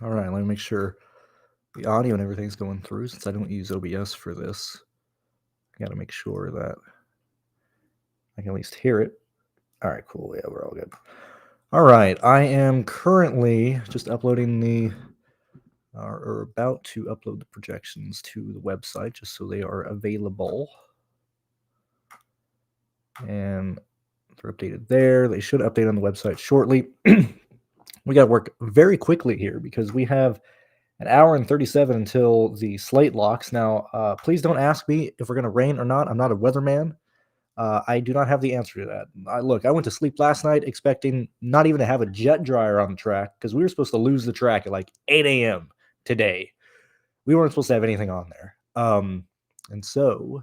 All right, let me make sure the audio and everything's going through since I don't use OBS for this. I got to make sure that I can at least hear it. All right, cool. Yeah, we're all good. All right, I am currently just uploading or about to upload the projections to the website just so they are available. And they're updated there. They should update on the website shortly. We got to work very quickly here because we have an hour and 37 until the slate locks. Now, please don't ask me if we're going to rain or not. I'm not a weatherman. I do not have the answer to that. I went to sleep last night expecting not even to have a jet dryer on the track because we were supposed to lose the track at like 8 a.m. today. We weren't supposed to have anything on there. And so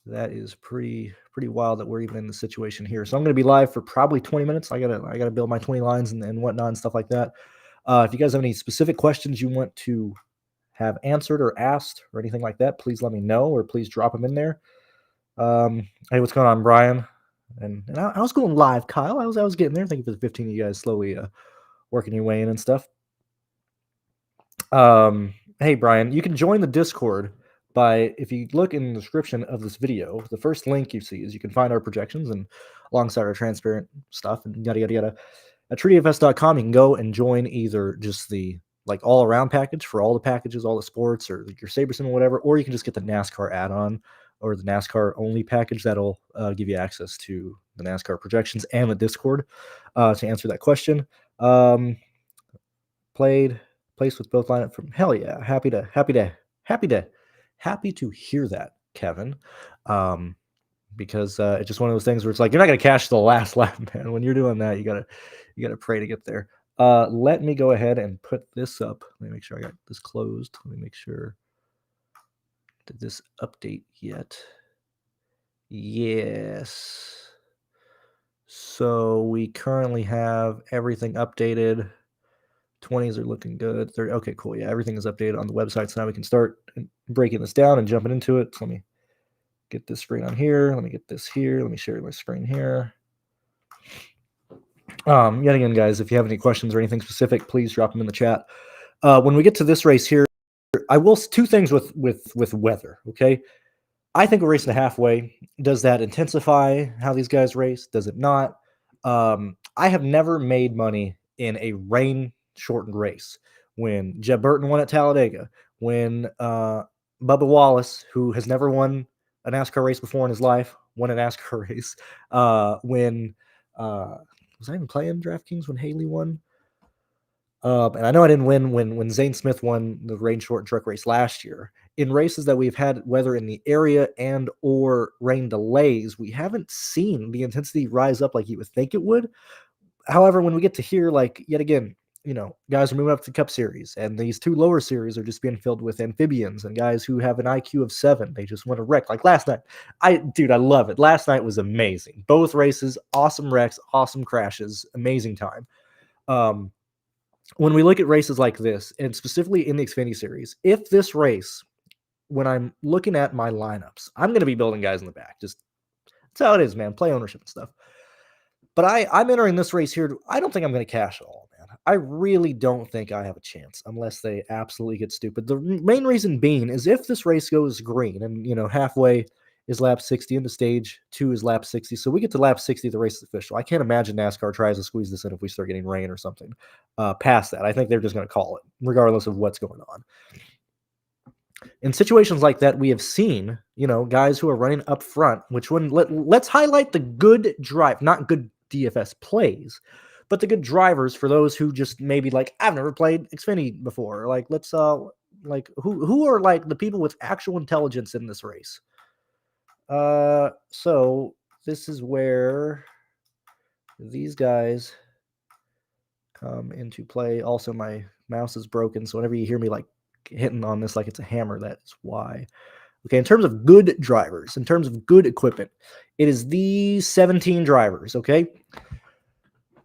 that is pretty wild that we're even in the situation here. So I'm going to be live for probably 20 minutes. I gotta build my 20 lines and whatnot and stuff like that. If you guys have any specific questions you want to have answered or asked or anything like that, please let me know or please drop them in there. Hey, what's going on, Brian? And I was going live, Kyle. I was getting there. Thank you for the 15 of you guys slowly working your way in and stuff. Hey, Brian, you can join the Discord by, if you look in the description of this video, the first link you see is you can find our projections and alongside our transparent stuff and yada, yada, yada. At TrueDFS.com, you can go and join either just the like all-around package for all the packages, all the sports, or like your SaberSim or whatever, or you can just get the NASCAR add-on or the NASCAR only package that'll give you access to the NASCAR projections and the Discord to answer that question. Placed with both lineup from hell yeah. Happy to hear that, Kevin. Because it's just one of those things where it's like you're not gonna cash the last lap, man. When you're doing that, you gotta pray to get there. Let me go ahead and put this up. Let me make sure I got this closed. Let me make sure. Did this update yet? Yes. So we currently have everything updated. 20s are looking good. 30. Okay, cool. Yeah, everything is updated on the website. So now we can start breaking this down and jumping into it. So let me get this screen on here. Let me get this here. Let me share my screen here. Yet again, guys, if you have any questions or anything specific, please drop them in the chat. When we get to this race here, I will two things with weather. Okay, I think we're racing halfway. Does that intensify how these guys race? Does it not? I have never made money in a rain-shortened race. When Jeb Burton won at Talladega, when Bubba Wallace, who has never won a NASCAR race before in his life, won a NASCAR race. When was I even playing DraftKings when Haley won? And I know I didn't win when Zane Smith won the rain short truck race last year. In races that we've had weather in the area and or rain delays, we haven't seen the intensity rise up like you would think it would. However, when we get to here, like yet again, guys are moving up to the Cup Series, and these two lower series are just being filled with amphibians and guys who have an IQ of 7. They just want to wreck. Like last night, I love it. Last night was amazing. Both races, awesome wrecks, awesome crashes, amazing time. When we look at races like this, and specifically in the Xfinity Series, if this race, when I'm looking at my lineups, I'm going to be building guys in the back. Just that's how it is, man. Play ownership and stuff. But I'm entering this race here. I don't think I'm going to cash it all, man. I really don't think I have a chance unless they absolutely get stupid. The main reason being is if this race goes green and, halfway is lap 60 into stage 2 is lap 60. So we get to lap 60, the race is official. I can't imagine NASCAR tries to squeeze this in if we start getting rain or something past that. I think they're just going to call it regardless of what's going on. In situations like that, we have seen, guys who are running up front, which one let's highlight the good drive, not good DFS plays, but the good drivers for those who just maybe like, I've never played Xfinity before. Like, let's like who are like the people with actual intelligence in this race. So this is where these guys come into play. Also, my mouse is broken, so whenever you hear me like hitting on this like it's a hammer, that's why. Okay, in terms of good drivers, in terms of good equipment, it is these 17 drivers, okay?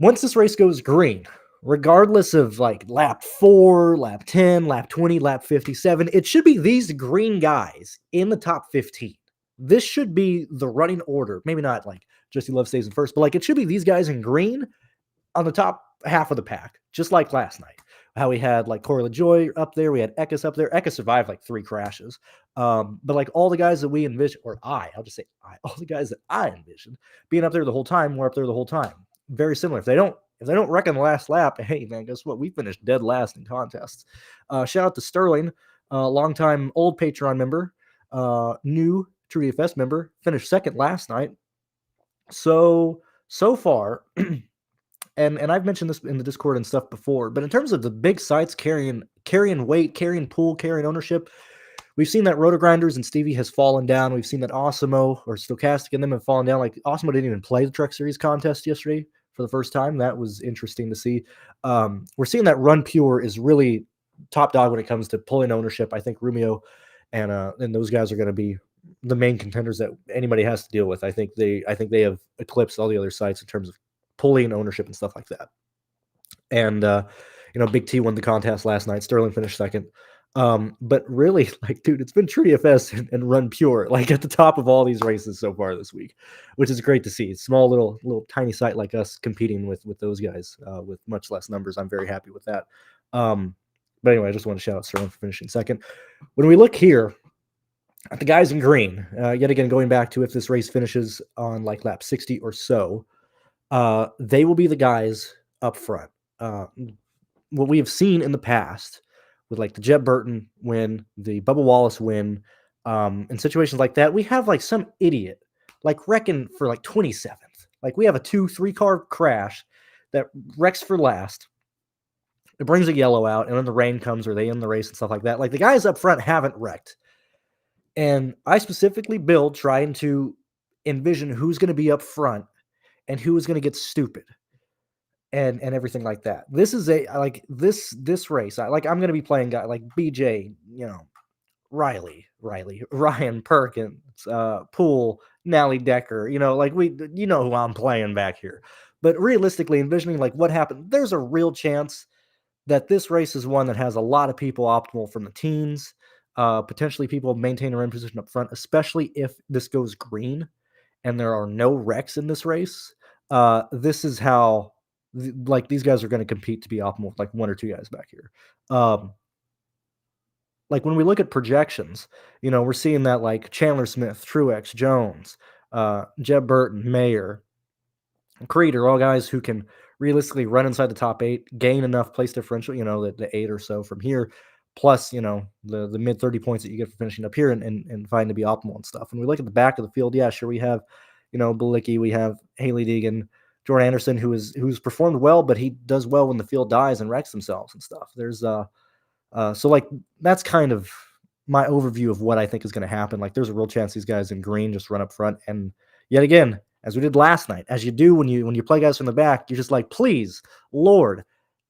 Once this race goes green, regardless of like lap 4, lap 10, lap 20, lap 57, it should be these green guys in the top 15. This should be the running order. Maybe not like Jesse Love stays in first, but like it should be these guys in green on the top half of the pack, just like last night. how we had like Corey LaJoy up there. We had Eka up there. Eka survived like 3 crashes. But like all the guys that we envisioned, or I'll just say all the guys that I envisioned being up there the whole time were up there the whole time. Very similar. If they don't wreck on the last lap, hey man, guess what? We finished dead last in contests. Shout out to Sterling, longtime old Patreon member, new TrueDFS member, finished second last night. So far, and I've mentioned this in the Discord and stuff before, but in terms of the big sites carrying weight, carrying pool, carrying ownership, we've seen that Roto Grinders and Stevie has fallen down. We've seen that Osimo or Stochastic and them have fallen down. Like Osimo didn't even play the Truck Series contest yesterday for the first time. That was interesting to see. We're seeing that Run Pure is really top dog when it comes to pulling ownership. I think Rumio and those guys are going to be the main contenders that anybody has to deal with. I think they have eclipsed all the other sites in terms of pulling ownership and stuff like that. And Big T won the contest last night. Sterling finished second. But really, like, dude, it's been TrueDFS and Run Pure, like at the top of all these races so far this week, which is great to see. Small little tiny site like us competing with those guys with much less numbers. I'm very happy with that. But anyway, I just want to shout out Sterling for finishing second. When we look here at the guys in green, yet again, going back to if this race finishes on like lap 60 or so, they will be the guys up front. What we have seen in the past with like the Jeb Burton win, the Bubba Wallace win, in situations like that, we have like some idiot like wrecking for like 27th. Like we have a 2-3 car crash that wrecks for last. It brings a yellow out, and then the rain comes or they end the race and stuff like that. Like the guys up front haven't wrecked. And I specifically build trying to envision who's going to be up front and who is going to get stupid and everything like that. This is this race. I'm going to be playing guy like BJ, Riley, Ryan Perkins, Poole, Nally Decker, like who I'm playing back here. But realistically, envisioning like what happened, there's a real chance that this race is one that has a lot of people optimal from the teens, potentially people maintain their own position up front, especially if this goes green and there are no wrecks in this race. This is how these guys are going to compete to be optimal with like 1 or 2 guys back here. Like when we look at projections, we're seeing that like Chandler Smith, Truex, Jones, Jeb Burton, Mayer, Creed are all guys who can realistically run inside the top 8, gain enough place differential, the 8 or so from here, plus, the mid 30 points that you get for finishing up here and find to be optimal and stuff. When we look at the back of the field, yeah, sure, we have, Balicki, we have Haley Deegan, Jordan Anderson, who's performed well, but he does well when the field dies and wrecks themselves and stuff. There's so like that's kind of my overview of what I think is going to happen. Like there's a real chance these guys in green just run up front, and yet again, as we did last night, as you do when you play guys from the back, you're just like, please, Lord,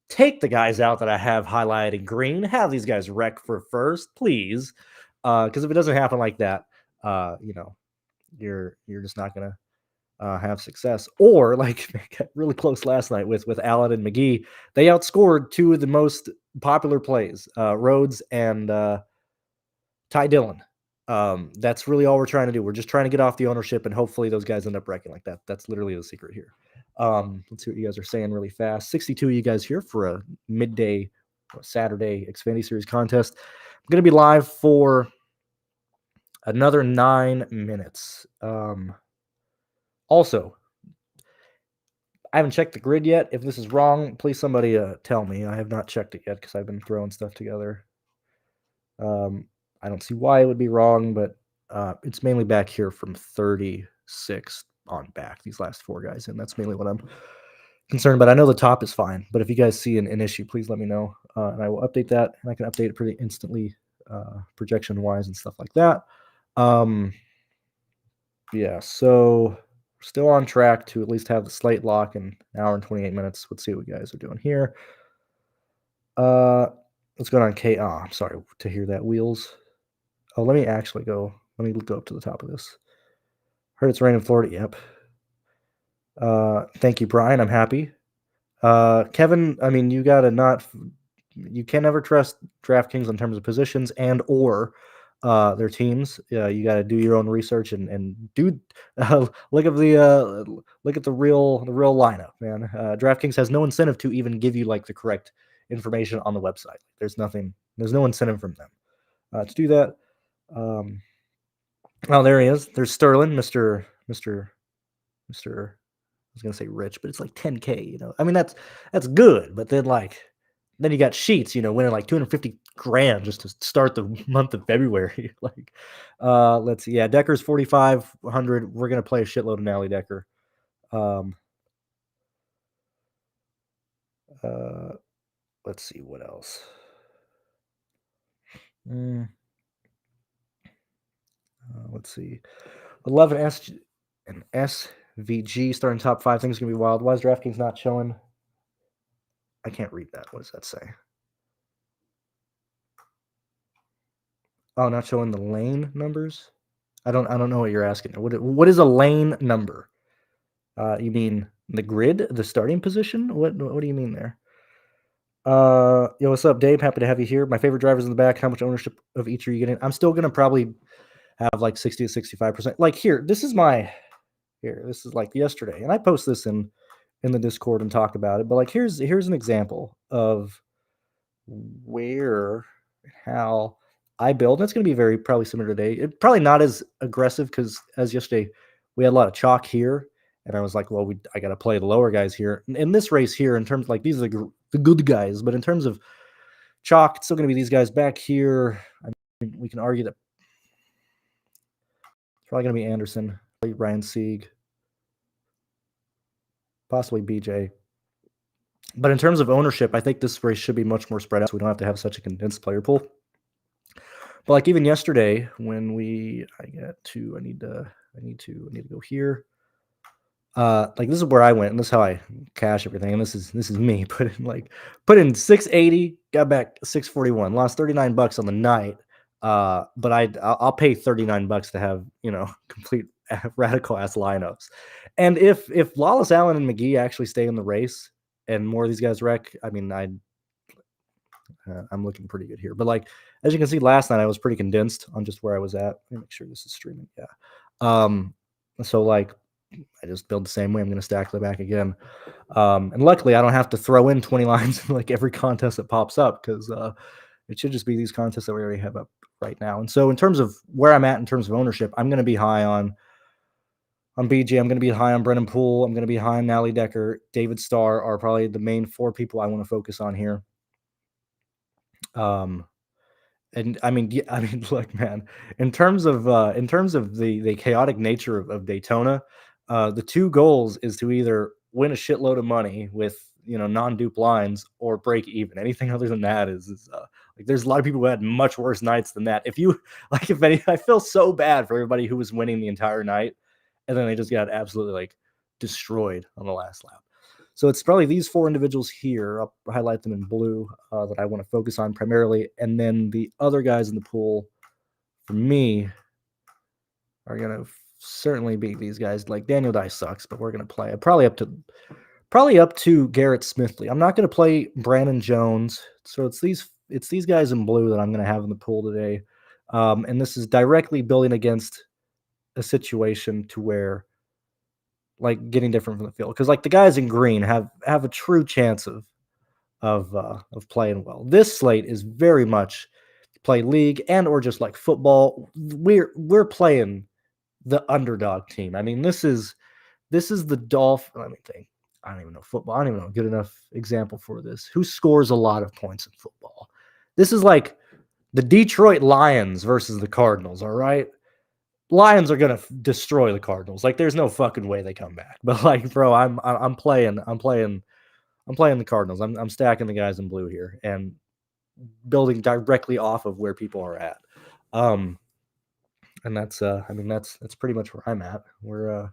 take the guys out that I have highlighted in green. Have these guys wreck for first, please, because if it doesn't happen like that, you're just not gonna have success. Or like got really close last night with Allen and McGee. They outscored 2 of the most popular plays, Rhodes and Ty Dillon. That's really all we're trying to do. We're just trying to get off the ownership, and hopefully those guys end up wrecking like that. That's literally the secret here. Let's see what you guys are saying really fast. 62 of you guys here for a midday Saturday Xfinity Series contest. I'm going to be live for another 9 minutes. Also, I haven't checked the grid yet. If this is wrong, please somebody tell me. I have not checked it yet because I've been throwing stuff together. I don't see why it would be wrong, but it's mainly back here from 36 on back, these last 4 guys, and that's mainly what I'm concerned about. I know the top is fine, but if you guys see an issue, please let me know, and I will update that, and I can update it pretty instantly, projection-wise and stuff like that. Yeah, so still on track to at least have the slate lock in an hour and 28 minutes. Let's see what you guys are doing here. Let's go on K. I'm sorry to hear that, Wheels. Oh, let me actually go. Let me go up to the top of this. Heard it's raining in Florida. Yep. Thank you, Brian. I'm happy. Kevin, I mean, you can never trust DraftKings in terms of positions and or their teams. You got to do your own research and do look at the real lineup, man. DraftKings has no incentive to even give you like the correct information on the website. There's no incentive from them to do that. Oh, there he is. There's Sterling, Mr. I was gonna say rich, but it's like 10K. I mean that's good, but then you got Sheets, winning like 250 grand just to start the month of February. Let's see. Yeah, Decker's 4,500. We're gonna play a shitload of Nally Decker. Let's see what else. Let's see. 11 S and SVG starting top 5. Things gonna be wild. Why is DraftKings not showing? I can't read that. What does that say? Oh, not showing the lane numbers. I don't know what you're asking. What is a lane number? You mean the grid, the starting position? What do you mean there? Yo, what's up, Dave? Happy to have you here. My favorite drivers in the back. How much ownership of each are you getting? I'm still gonna probably have like 60 to 65%. Like this is like yesterday, and I post this in the Discord and talk about it. But like here's an example of how I build. That's going to be probably similar today. It probably not as aggressive because as yesterday we had a lot of chalk here, and I was like, well, I got to play the lower guys here in this race here. In terms of like these are the good guys, but in terms of chalk, it's still going to be these guys back here. I mean, we can argue that it's probably going to be Anderson, Ryan Sieg, possibly BJ. But in terms of ownership, I think this race should be much more spread out, so we don't have to have such a condensed player pool. But like even yesterday, when I need to go here. Like this is where I went, and this is how I cash everything. And this is me put in 680, got back 641, lost $39 on the night. But I'll pay $39 to have complete radical ass lineups. And if Lawless, Allen, and McGee actually stay in the race, and more of these guys wreck, I mean, I'm looking pretty good here. But like as you can see, last night I was pretty condensed on just where I was at. Let me make sure this is streaming. Yeah. So like I just build the same way. I'm going to stack the back again. And luckily I don't have to throw in 20 lines in like every contest that pops up because it should just be these contests that we already have up right now. And so in terms of where I'm at in terms of ownership, I'm going to be high on BJ. I'm going to be high on Brennan Poole. I'm going to be high on Nally Decker. David Starr are probably the main 4 people I want to focus on here. And I mean, look, man, in terms of the chaotic nature of Daytona, the 2 goals is to either win a shitload of money with non-dupe lines or break even. Anything other than that is like there's a lot of people who had much worse nights than that. I feel so bad for everybody who was winning the entire night and then they just got absolutely like destroyed on the last lap. So it's probably these 4 individuals here. I'll highlight them in blue that I want to focus on primarily. And then the other guys in the pool, for me, are going to certainly be these guys. Like Daniel Dye sucks, but we're going to play probably up to Garrett Smithley. I'm not going to play Brandon Jones. So it's these guys in blue that I'm going to have in the pool today. And this is directly building against a situation to where like getting different from the field because like the guys in green have a true chance of playing well. This slate is very much play league and or just like football. We're playing the underdog team. I mean, this is the Dolphin. Let me think. I don't even know football. I don't even know a good enough example for this. Who scores a lot of points in football? This is like the Detroit Lions versus the Cardinals. All right. Lions are gonna destroy the Cardinals. Like, there's no fucking way they come back. But like, bro, I'm playing the Cardinals. I'm stacking the guys in blue here and building directly off of where people are at. And that's that's pretty much where I'm at. We got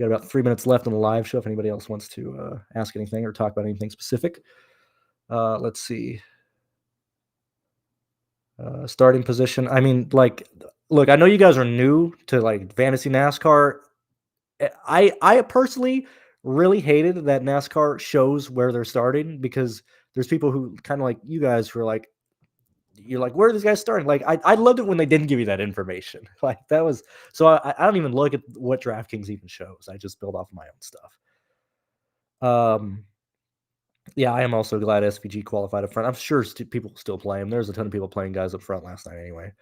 about 3 minutes left on the live show. If anybody else wants to ask anything or talk about anything specific, let's see. Starting position. I mean, like, look, I know you guys are new to like fantasy NASCAR. I personally really hated that NASCAR shows where they're starting because there's people who kind of like you guys who are like, you're like, where are these guys starting? Like, I loved it when they didn't give you that information. Like that was so I don't even look at what DraftKings even shows. I just build off of my own stuff. Yeah, I am also glad SVG qualified up front. I'm sure people still play him. There's a ton of people playing guys up front last night anyway.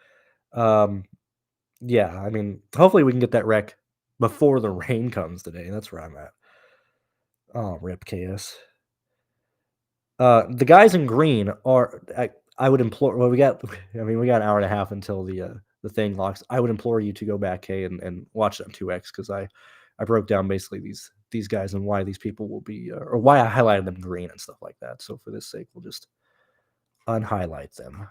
Yeah, I mean, hopefully we can get that wreck before the rain comes today. That's where I'm at. Oh, rip KS. The guys in green are. I would implore. Well, we got. I mean, we got an hour and a half until the thing locks. I would implore you to go back, Kay, and watch them 2x because I broke down basically these guys and why these people will be or why I highlighted them green and stuff like that. So for this sake, we'll just unhighlight them.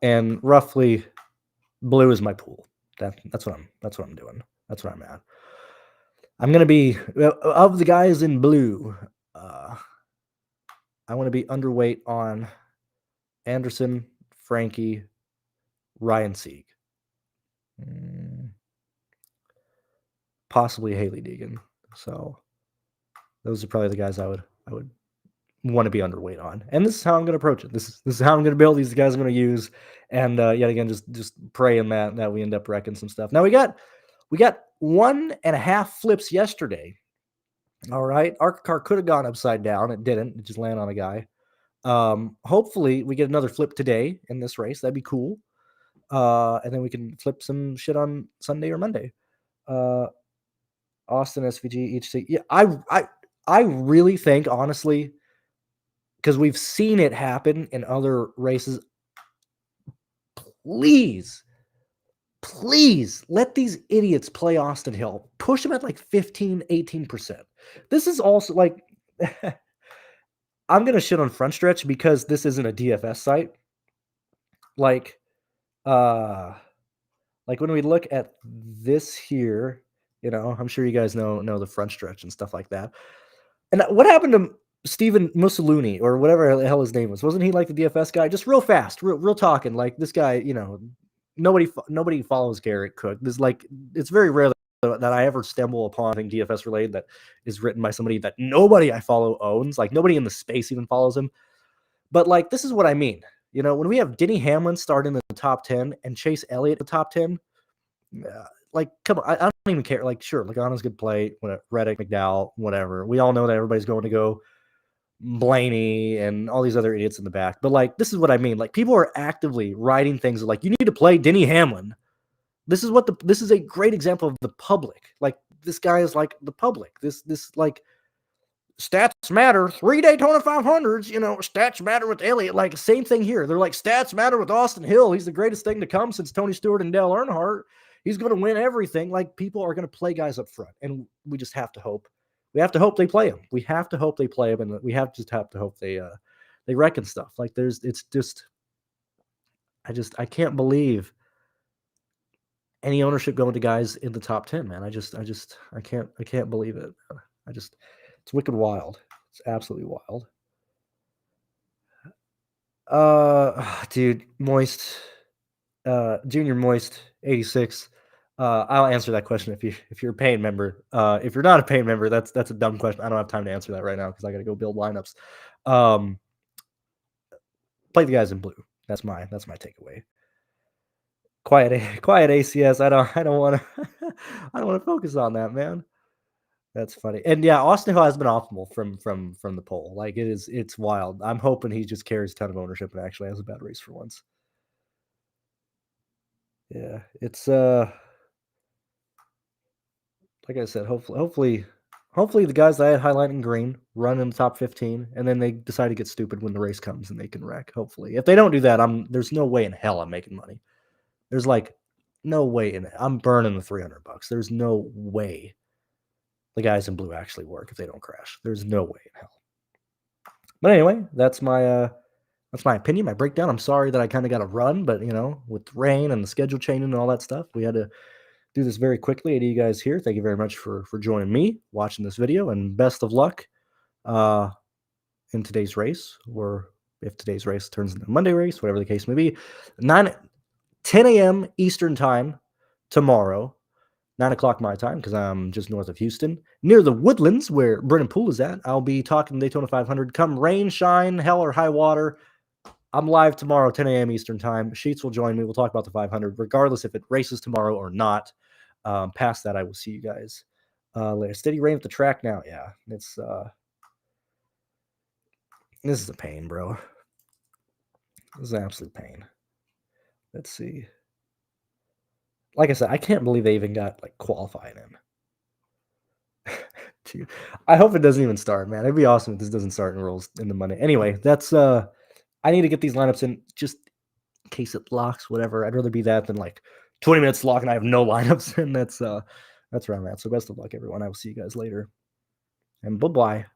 And roughly blue is my pool. That's what I'm doing. That's what I'm at. I'm gonna be of the guys in blue. I want to be underweight on Anderson, Frankie, Ryan Sieg, possibly Haley Deegan. So those are probably the guys I would want to be underweight on. And this is how I'm going to approach it. This is how I'm going to build these guys I'm going to use. And yet again, just praying that we end up wrecking some stuff. Now we got 1.5 flips yesterday. All right, our car could have gone upside down. It didn't. It just landed on a guy. Hopefully we get another flip today in this race. That'd be cool. And then we can flip some shit on Sunday or Monday. Austin SVG each seat. Yeah, I really think honestly, because we've seen it happen in other races. Please let these idiots play Austin Hill. Push them at like 15, 18%. This is also like I'm gonna shit on Front Stretch because this isn't a DFS site. Like when we look at this here, I'm sure you guys know the Front Stretch and stuff like that. And what happened to Steven Mussolini or whatever the hell his name was? Wasn't he like the DFS guy? Just real fast, real talking. Like this guy, nobody follows Garrett Cook. It's very rare that I ever stumble upon anything DFS related that is written by somebody that nobody I follow owns. Like nobody in the space even follows him. But like this is what I mean. When we have Denny Hamlin starting in the top 10 and Chase Elliott in the top 10, like, come on, I don't even care. Like, sure, Logano's good play, whatever, Reddick, McDowell, whatever. We all know that everybody's going to go Blaney and all these other idiots in the back. But like, this is what I mean. Like, people are actively writing things like, you need to play Denny Hamlin. This is a great example of the public. Like, this guy is like the public. This like stats matter. 3 Daytona 500s, stats matter with Elliott. Like, same thing here. They're like, stats matter with Austin Hill. He's the greatest thing to come since Tony Stewart and Dale Earnhardt. He's going to win everything. Like, people are going to play guys up front, and we just have to hope. We have to hope they play him. We have to hope they play him, and we have to hope they reckon stuff. Like, I can't believe any ownership going to guys in the top 10, man. I can't believe it. It's wicked wild. It's absolutely wild. Dude, Moist, Junior Moist 86. I'll answer that question if you're a paying member. If you're not a paying member, that's a dumb question. I don't have time to answer that right now because I got to go build lineups. Play the guys in blue. That's my takeaway. Quiet ACS. I don't want to. I don't want to focus on that, man. That's funny. And yeah, Austin Hill has been optimal from the poll. Like it's wild. I'm hoping he just carries a ton of ownership and actually has a bad race for once. Yeah, it's like I said, hopefully the guys that I had highlighted in green run in the top 15, and then they decide to get stupid when the race comes and they can wreck. Hopefully, if they don't do that, there's no way in hell I'm making money. There's like no way in it. I'm burning the $300. There's no way the guys in blue actually work if they don't crash. There's no way in hell. But anyway, that's my opinion, my breakdown. I'm sorry that I kind of got to run, but with rain and the schedule changing and all that stuff, we had to do this very quickly. To you guys here, thank you very much for joining me, watching this video, and best of luck in today's race, or if today's race turns into a Monday race, whatever the case may be. 10 a.m. Eastern time tomorrow. 9 o'clock my time, because I'm just north of Houston, near the Woodlands where Brennan Poole is at. I'll be talking Daytona 500. Come rain, shine, hell, or high water, I'm live tomorrow, 10 a.m. Eastern time. Sheets will join me. We'll talk about the 500, regardless if it races tomorrow or not. Past that, I will see you guys later. Steady rain at the track now. Yeah, it's This is a pain, bro. This is an absolute pain. Let's see. Like I said, I can't believe they even got like qualifying in. Dude, I hope it doesn't even start, man. It'd be awesome if this doesn't start and rolls into Monday. Anyway, that's I need to get these lineups in just in case it locks, whatever. I'd rather be that than like 20 minutes lock and I have no lineups, and that's where I'm at. So best of luck, everyone. I will see you guys later. And bye-bye.